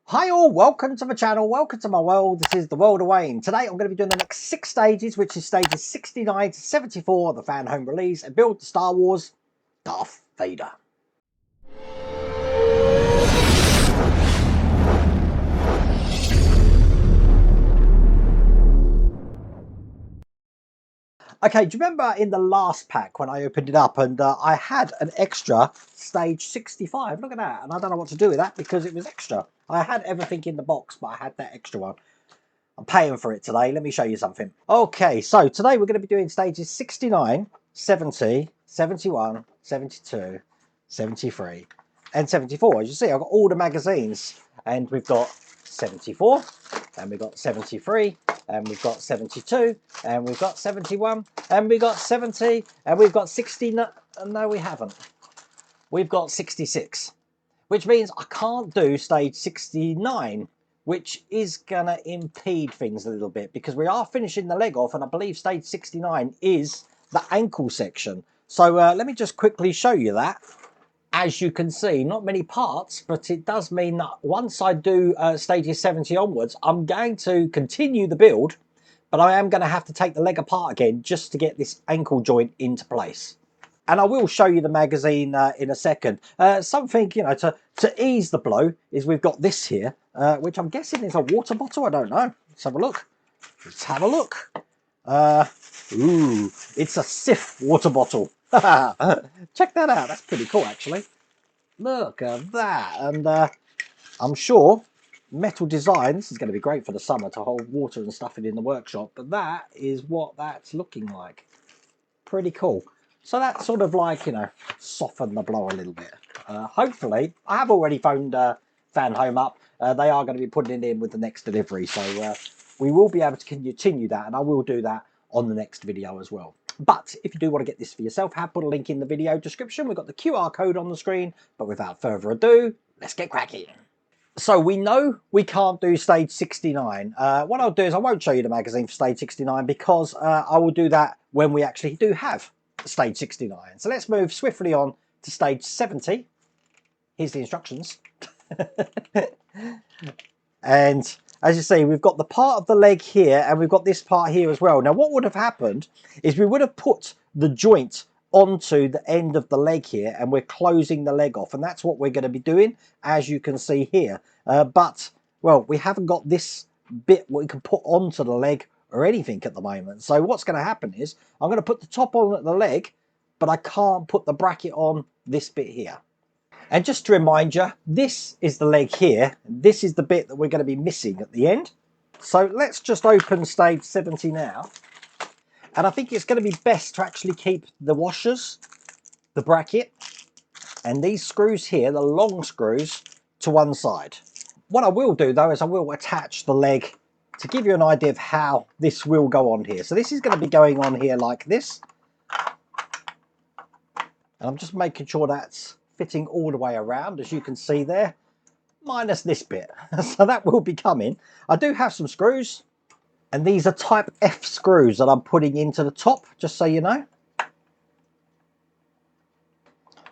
Hi all, welcome to my channel, welcome to my world. This is the world of Wayne. Today I'm going to be doing the next 6 stages, which is stages 69 to 74 of the Fanhome release, and build the Star Wars Darth Vader. Okay, do you remember in the last pack when I opened it up and I had an extra stage 65? Look at that, and I don't know what to do with that because it was extra. I had everything in the box, but I had that extra one. I'm paying for it today. Let me show you something. Okay, so today we're going to be doing stages 69, 70, 71, 72, 73, and 74. As you see, I've got all the magazines, and we've got 74, and we've got 73, and we've got 72, and we've got 71, and we've got 70, and we've got 60. No, we haven't. We've got 66, which means I can't do stage 69, which is going to impede things a little bit because we are finishing the leg off, and I believe stage 69 is the ankle section. So let me just quickly show you that. As you can see, not many parts, but it does mean that once I do stages 70 onwards, I'm going to continue the build, but I am going to have to take the leg apart again just to get this ankle joint into place. And I will show you the magazine in a second. Something, you know, to ease the blow is we've got this here, which I'm guessing is a water bottle. I don't know. Let's have a look. Let's have a look. Ooh, it's a Sif water bottle. Check that out. That's pretty cool, actually. Look at that. And I'm sure metal designs is going to be great for the summer to hold water and stuff in the workshop. But that is what that's looking like. Pretty cool. So that sort of like, you know, softened the blow a little bit. Hopefully, I have already phoned Fanhome up. They are going to be putting it in with the next delivery. So we will be able to continue that, and I will do that on the next video as well. But if you do want to get this for yourself, I have put a link in the video description. We've got the QR code on the screen. But without further ado, let's get cracking. So we know we can't do stage 69. What I'll do is I won't show you the magazine for stage 69 because I will do that when we actually do have stage 69. So let's move swiftly on to stage 70. Here's the instructions. And as you see, we've got the part of the leg here and we've got this part here as well. Now what would have happened is we would have put the joint onto the end of the leg here, and we're closing the leg off, and that's what we're going to be doing, as you can see here. But well, we haven't got this bit we can put onto the leg or anything at the moment. So what's going to happen is I'm going to put the top on the leg, but I can't put the bracket on this bit here. And just to remind you, this is the leg here. This is the bit that we're going to be missing at the end. So let's just open stage 70 now. And I think it's going to be best to actually keep the washers, the bracket, and these screws here, the long screws, to one side. What I will do though is I will attach the leg to give you an idea of how this will go on here. So this is going to be going on here like this. And I'm just making sure that's fitting all the way around, as you can see there, minus this bit. So that will be coming. I do have some screws. And these are type F screws that I'm putting into the top, just so you know.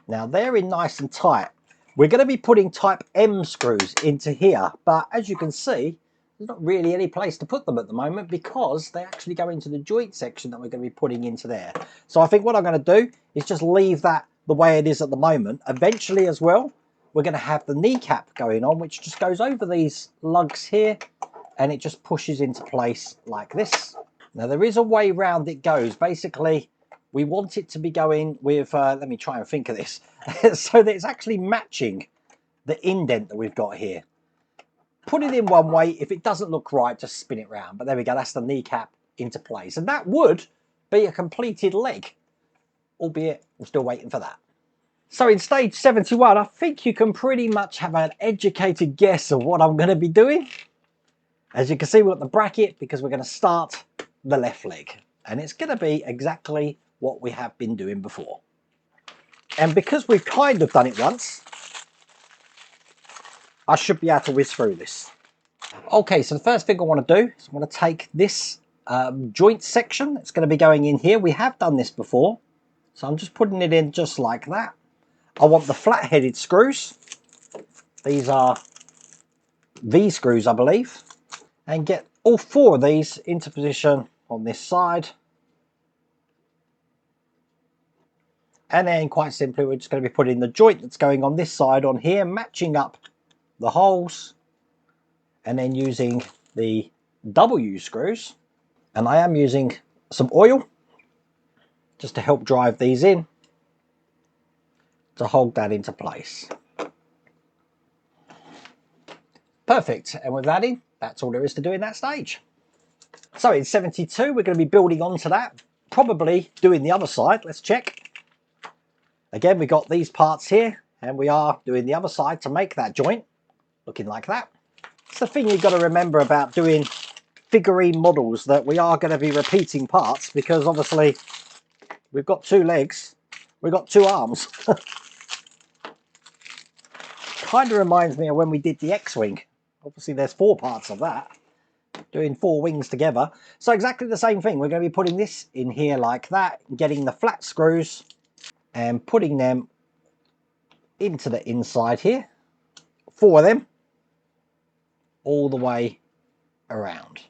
Now they're in nice and tight. We're going to be putting type M screws into here, but as you can see, there's not really any place to put them at the moment because they actually go into the joint section that we're going to be putting into there. So I think what I'm going to do is just leave that the way it is at the moment. Eventually as well, we're going to have the kneecap going on, which just goes over these lugs here, and it just pushes into place like this. Now there is a way round it goes. Basically, we want it to be going with, let me try and think of this, so that it's actually matching the indent that we've got here. Put it in one way. If it doesn't look right, just spin it round. But there we go, that's the kneecap into place. And that would be a completed leg, albeit we're still waiting for that. So in stage 71, I think you can pretty much have an educated guess of what I'm going to be doing. As you can see, we've got the bracket because we're going to start the left leg. And it's going to be exactly what we have been doing before. And because we've kind of done it once, I should be able to whiz through this. Okay, so the first thing I want to do is I want to take this joint section that's going to be going in here. We have done this before, so I'm just putting it in just like that. I want the flat-headed screws. These are V screws, I believe, and get all 4 of these into position on this side. And then quite simply, we're just going to be putting the joint that's going on this side on here, matching up the holes, and then using the W screws. And I am using some oil just to help drive these in to hold that into place. Perfect. And with that in, that's all there is to do in that stage. So in 72, we're going to be building onto that, probably doing the other side. Let's check. Again, we got these parts here, and we are doing the other side to make that joint, looking like that. It's the thing you've got to remember about doing figurine models, that we are going to be repeating parts, because obviously we've got 2 legs, we've got 2 arms. Kind of reminds me of when we did the X-Wing. Obviously there's 4 parts of that, doing 4 wings together. So exactly the same thing. We're going to be putting this in here like that, getting the flat screws and putting them into the inside here. 4 of them all the way around.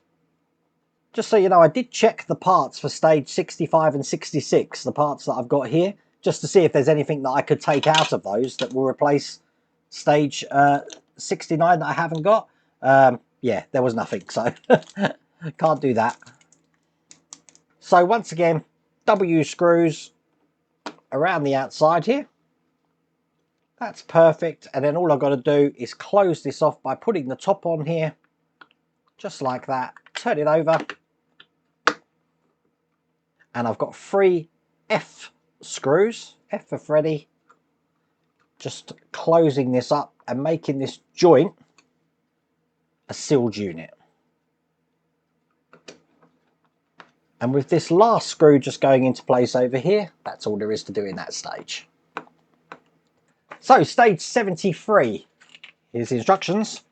Just so you know, I did check the parts for stage 65 and 66, the parts that I've got here, just to see if there's anything that I could take out of those that will replace stage 69 that I haven't got. Yeah, there was nothing, so can't do that. So once again, W screws around the outside here. That's perfect. And then all I've got to do is close this off by putting the top on here, just like that. Turn it over. And I've got 3 F screws, F for Freddy, just closing this up and making this joint a sealed unit. And with this last screw just going into place over here, that's all there is to do in that stage. So stage 73, here's the instructions.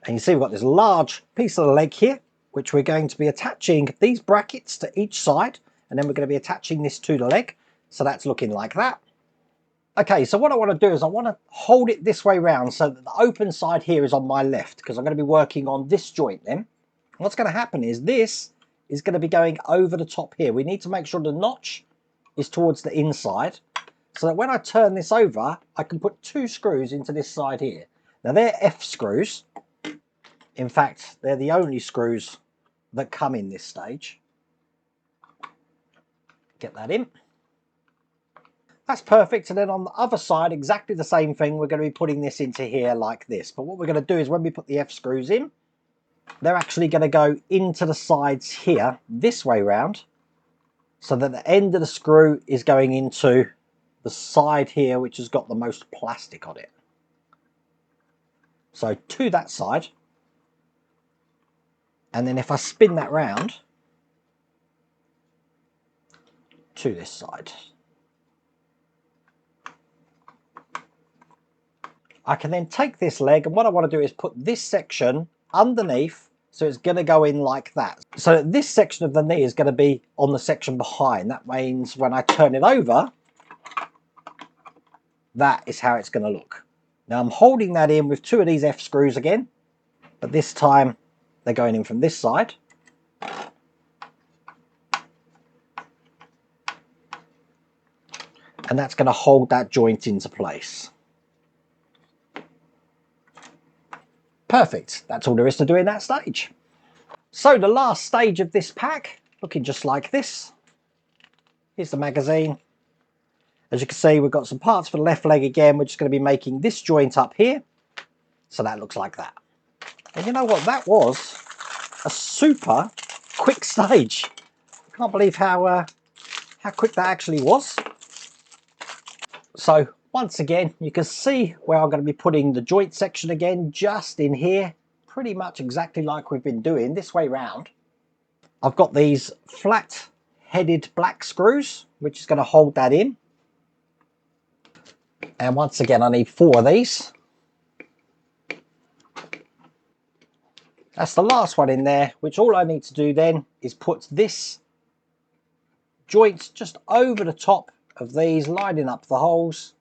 And you see we've got this large piece of the leg here, which we're going to be attaching these brackets to each side, and then we're going to be attaching this to the leg. So that's looking like that. Okay, so what I want to do is I want to hold it this way round so that the open side here is on my left, because I'm going to be working on this joint then. What's going to happen is this is going to be going over the top here. We need to make sure the notch is towards the inside, so that when I turn this over, I can put 2 screws into this side here. Now they're F screws. In fact, they're the only screws that come in this stage. Get that in. That's perfect. And then on the other side, exactly the same thing. We're going to be putting this into here like this. But what we're going to do is when we put the F screws in, they're actually going to go into the sides here, this way round, so that the end of the screw is going into the side here, which has got the most plastic on it. So to that side. And then if I spin that round to this side, I can then take this leg, and what I want to do is put this section underneath, so it's going to go in like that. So this section of the knee is going to be on the section behind. That means when I turn it over, that is how it's going to look. Now I'm holding that in with 2 of these F screws again, but this time they're going in from this side. And that's going to hold that joint into place. Perfect. That's all there is to do in that stage. So the last stage of this pack, looking just like this. Here's the magazine. As you can see, we've got some parts for the left leg again. We're just going to be making this joint up here. So that looks like that. And you know what? That was a super quick stage. I can't believe how quick that actually was. So once again, you can see where I'm going to be putting the joint section again, just in here, pretty much exactly like we've been doing this way round. I've got these flat headed black screws, which is going to hold that in. And once again, I need 4 of these. That's the last one in there, which all I need to do then is put this joint just over the top of these, lining up the holes,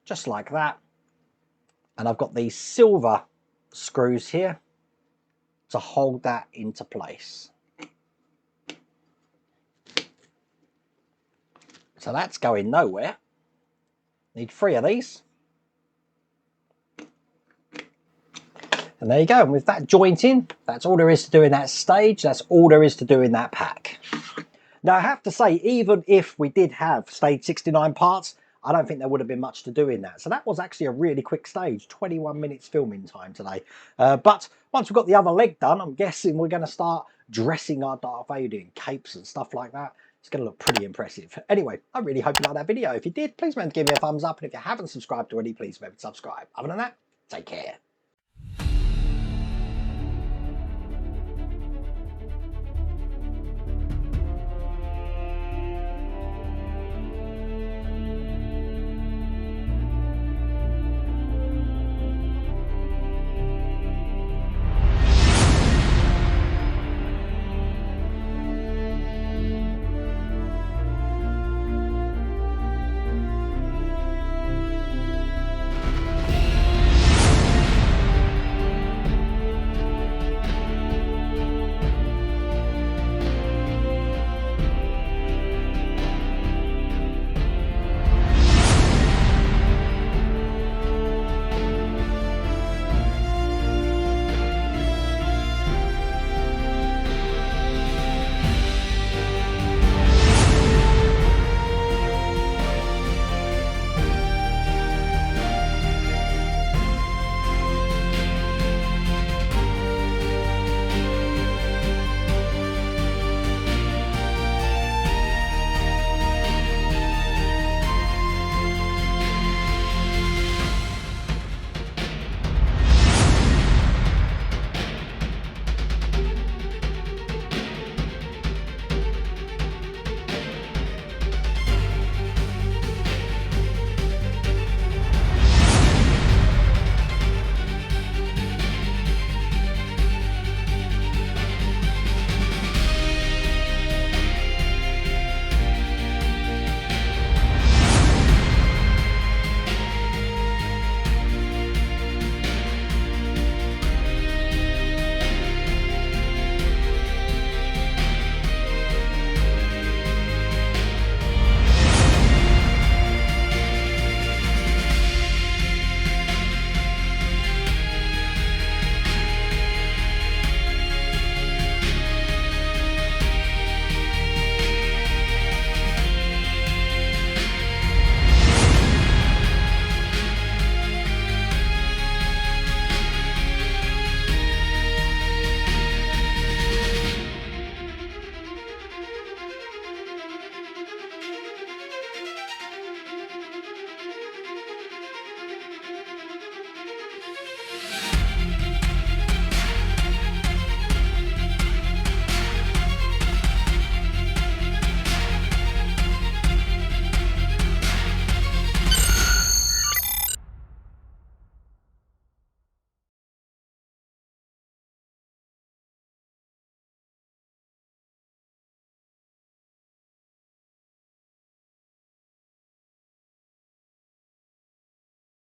just like that. And I've got these silver screws here to hold that into place. So that's going nowhere. Need 3 of these. And there you go. And with that joint in, that's all there is to do in that stage. That's all there is to do in that pack. Now, I have to say, even if we did have stage 69 parts, I don't think there would have been much to do in that. So that was actually a really quick stage, 21 minutes filming time today. But once we've got the other leg done, I'm guessing we're going to start dressing our Darth Vader in capes and stuff like that. It's going to look pretty impressive. Anyway, I really hope you liked that video. If you did, please remember to give me a thumbs up. And if you haven't subscribed already, please remember to subscribe. Other than that, take care.